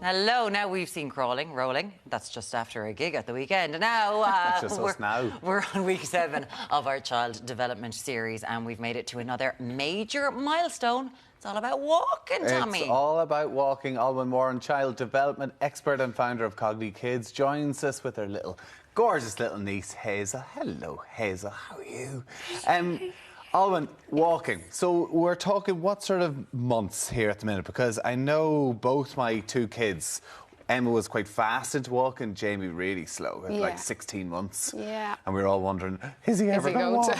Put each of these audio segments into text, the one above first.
Hello. Now we've seen crawling, rolling. That's just after a gig at the weekend. And now, we're on week 7 of our child development series, and we've made it to another major milestone. It's all about walking, Tommy. It's all about walking. Ollwyn Moran, child development expert and founder of Cognikids, joins us with her gorgeous little niece, Hazel. Hello, Hazel. How are you? Ollwyn, walking. So we're talking what sort of months here at the minute? Because I know both my 2 kids, Emma was quite fast into walking, Jamie really slow, at like 16 months. Yeah. And we were all wondering, is he ever going to walk?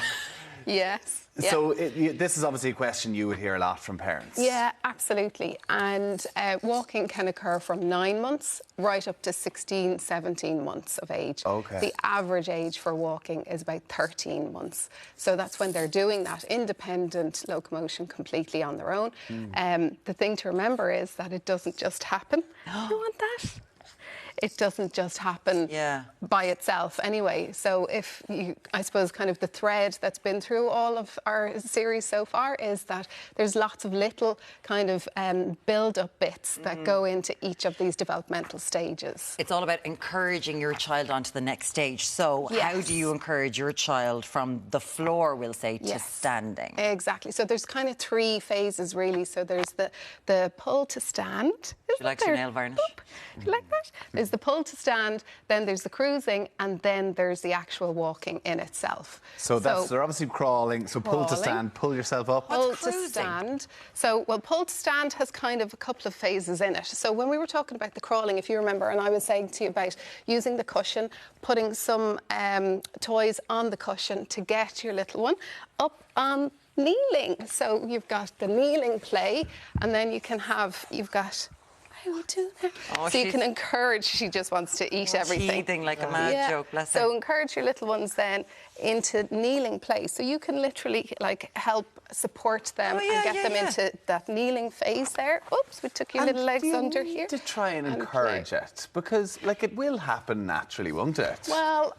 Yes. Yeah. So this is obviously a question you would hear a lot from parents. Yeah, absolutely. And walking can occur from 9 months right up to 16, 17 months of age. Okay. The average age for walking is about 13 months. So that's when they're doing that independent locomotion completely on their own. The thing to remember is that it doesn't just happen. You want that? It doesn't just happen by itself anyway. So if you, I suppose, kind of the thread that's been through all of our series so far is that there's lots of little kind of build-up bits that go into each of these developmental stages. It's all about encouraging your child onto the next stage. So how do you encourage your child from the floor, we'll say, to standing? Exactly. So there's kind of 3 phases, really. So there's the pull to stand. She likes your nail varnish. You like that? There's the pull to stand, then there's the cruising, and then there's the actual walking in itself. So they're obviously crawling. So pull to stand, pull yourself up. Pull to stand. So, well, pull to stand has kind of a couple of phases in it. So when we were talking about the crawling, if you remember, and I was saying to you about using the cushion, putting some toys on the cushion to get your little one up on kneeling. So you've got the kneeling play, and then you can have, so you can encourage, she just wants to eat everything. Eating like a mad joke, bless her. So encourage your little ones then into kneeling play. So you can literally like help support them and get them into that kneeling phase there. Oops, we took your little legs under here. To try and encourage it, because like it will happen naturally, won't it? Well,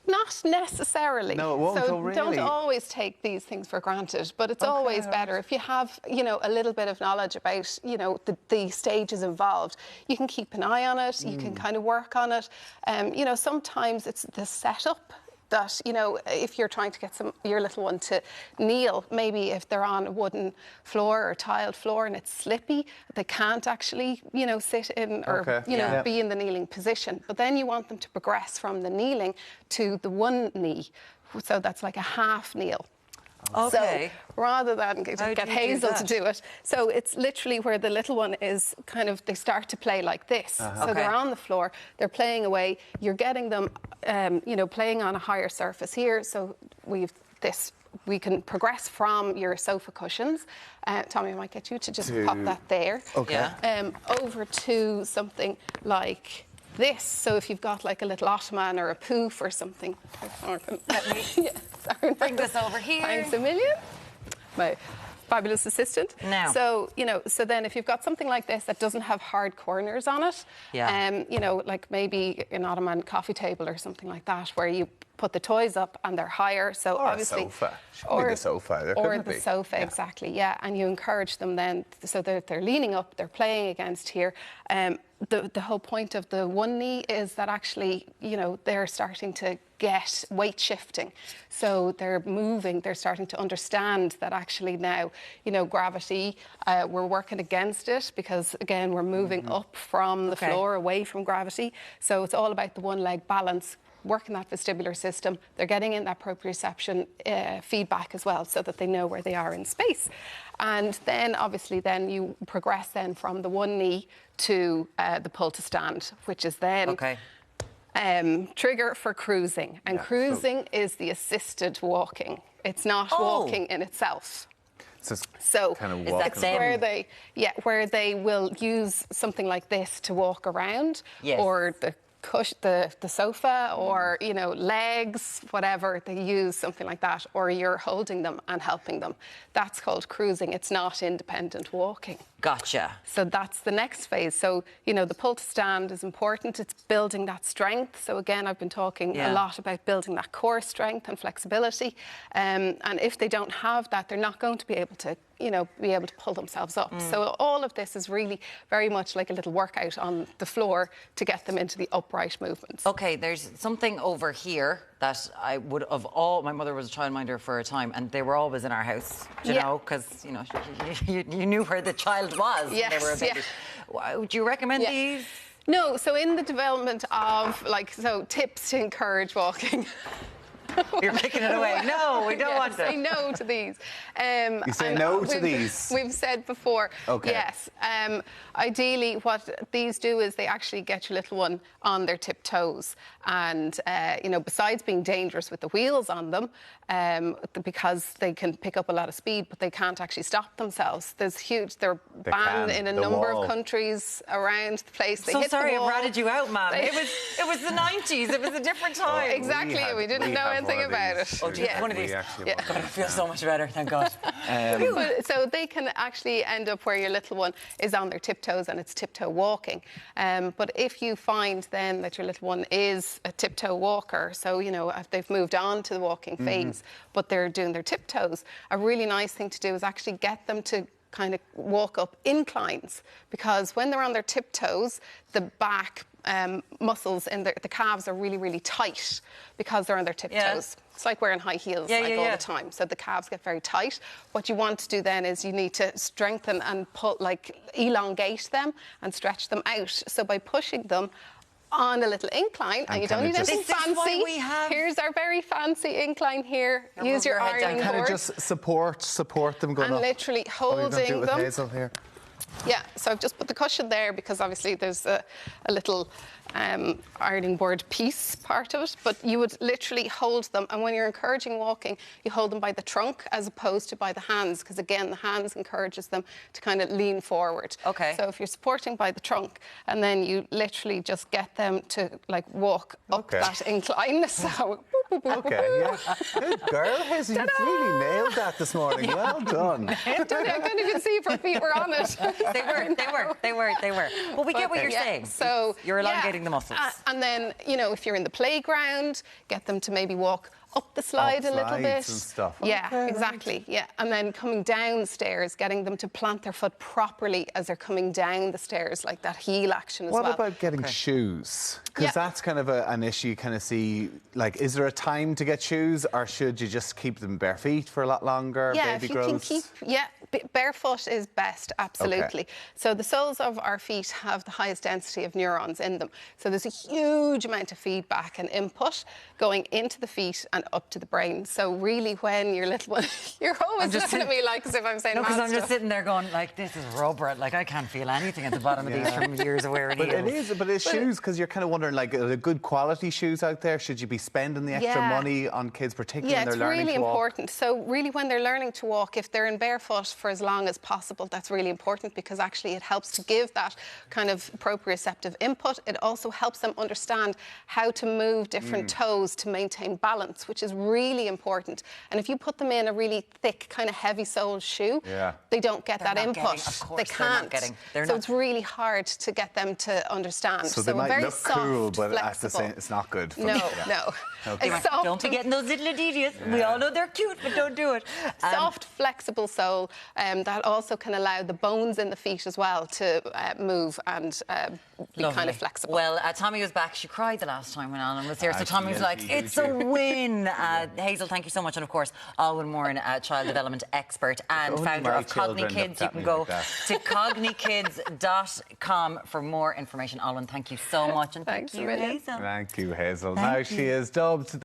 not necessarily. No, it won't. So really. Don't always take these things for granted, but it's always better if you have, a little bit of knowledge about, the stages involved. You can keep an eye on it. You can kind of work on it. Sometimes it's the setup that, if you're trying to get your little one to kneel, maybe if they're on a wooden floor or tiled floor and it's slippy, they can't actually, sit in or, be in the kneeling position. But then you want them to progress from the kneeling to the one knee. So that's like a half kneel. Okay. So rather than get Hazel to do it, so it's literally where the little one is kind of, they start to play like this. So they're on the floor, they're playing away. You're getting them, playing on a higher surface here. So we can progress from your sofa cushions. Tommy, I might get you to just pop that there. Okay. Over to something like this. So if you've got like a little ottoman or a poof or something. Let me bring this over here. Thanks a million. My fabulous assistant. Now. So, so then if you've got something like this that doesn't have hard corners on it, like maybe an ottoman coffee table or something like that, where you put the toys up and they're higher. So or obviously, a sofa. Or the sofa. Or the sofa, exactly. Yeah, and you encourage them then, so that they're leaning up, they're playing against here. The whole point of the one knee is that actually, they're starting to get weight shifting. So they're moving, they're starting to understand that actually now, gravity, we're working against it because, again, we're moving up from the floor, away from gravity. So it's all about the one-leg balance, working that vestibular system. They're getting in that proprioception feedback as well, so that they know where they are in space. And then, obviously, then you progress then from the one knee to the pull to stand, which is then trigger for cruising. And cruising is the assisted walking. It's not walking in itself. So kind of it's where they will use something like this to walk around, or the sofa, or legs, whatever, they use something like that, or you're holding them and helping them. That's called cruising. It's not independent walking. Gotcha. So that's the next phase. So the pull to stand is important. It's building that strength. So again, I've been talking a lot about building that core strength and flexibility, and if they don't have that, they're not going to be able to you know, be able to pull themselves up. So all of this is really very much like a little workout on the floor to get them into the upright movements. Okay, there's something over here that I would have my mother was a childminder for a time, and they were always in our house, do you know, because, you know, you knew where the child was when they were a baby. Would you recommend these? No, so in the development of, like, so tips to encourage walking. You're kicking it away. No, we don't want them. Say no to these. You say no to these? We've said before, yes. Ideally, what these do is they actually get your little one on their tiptoes. And, you know, besides being dangerous with the wheels on them, because they can pick up a lot of speed, but they can't actually stop themselves. They're banned in a number of countries around the place. They hit sorry the wall. I ratted you out, Mum. It was the 90s. It was a different time. Exactly. We didn't know anything about it. Oh, do you have one of these? God, I feel so much better, thank God. So they can actually end up where your little one is on their tiptoes and it's tiptoe walking. But if you find then that your little one is a tiptoe walker, so, you know, if they've moved on to the walking phase, but they're doing their tiptoes, a really nice thing to do is actually get them to kind of walk up inclines, because when they're on their tiptoes, the back muscles in the calves are really, really tight because they're on their tiptoes. It's like wearing high heels all the time. So the calves get very tight. What you want to do then is you need to strengthen and elongate them and stretch them out. So by pushing them on a little incline, and you don't need anything fancy. Here's our very fancy incline here. Use your ironing board. Kind of just support them going up. And literally holding them. Hazel here. Yeah, so I've just put the cushion there because obviously there's a little ironing board piece part of it, but you would literally hold them, and when you're encouraging walking, you hold them by the trunk as opposed to by the hands, because again, the hands encourages them to kind of lean forward. Okay. So if you're supporting by the trunk, and then you literally just get them to like walk up that incline. So good girl, Hazel. You've really nailed that this morning. Well done. I couldn't even see if her feet were on it. They were. Well, we get what you're saying. So you're elongating the muscles. And then, you know, if you're in the playground, get them to maybe walk up the slide a little bit. And stuff. Yeah, exactly. Yeah, and then coming down the stairs, getting them to plant their foot properly as they're coming down the stairs, like that heel action as well. What about getting shoes? Because that's kind of an issue you kind of see. Like, is there a time to get shoes, or should you just keep them bare feet for a lot longer? Yeah, baby if you grows? can keep barefoot is best, absolutely. So the soles of our feet have the highest density of neurons in them. So there's a huge amount of feedback and input going into the feet and up to the brain. So really, when your little one, you're always looking at me like as if I'm saying because I'm just sitting there going like, this is rubber. Like, I can't feel anything at the bottom of these from years of wearing heels. But it's shoes, because you're kind of wondering, like, are there good quality shoes out there? Should you be spending the extra money on kids, particularly when they're learning to walk? Yeah, it's really important. So really, when they're learning to walk, if they're in barefoot for as long as possible, that's really important, because actually it helps to give that kind of proprioceptive input. It also helps them understand how to move different toes to maintain balance, which is really important. And if you put them in a really thick, kind of heavy soled shoe, they don't get that input. They can't. So it's really hard to get them to understand. So they might very look soft, cool, but flexible. at the same, it's not good. No. Don't be getting those little Adidas. We all know they're cute, but don't do it. Soft, flexible sole that also can allow the bones in the feet as well to move and be kind of flexible. Well, Tommy was back. She cried the last time when Alan was here, so Tommy was like, it's a win. Hazel, thank you so much. And of course, Ollwyn Moran, child development expert and founder of Cognikids. You can go to cognikids.com for more information. Ollwyn, thank you so much. And thank you, Hazel. Thank you, Hazel. Now she is dubbed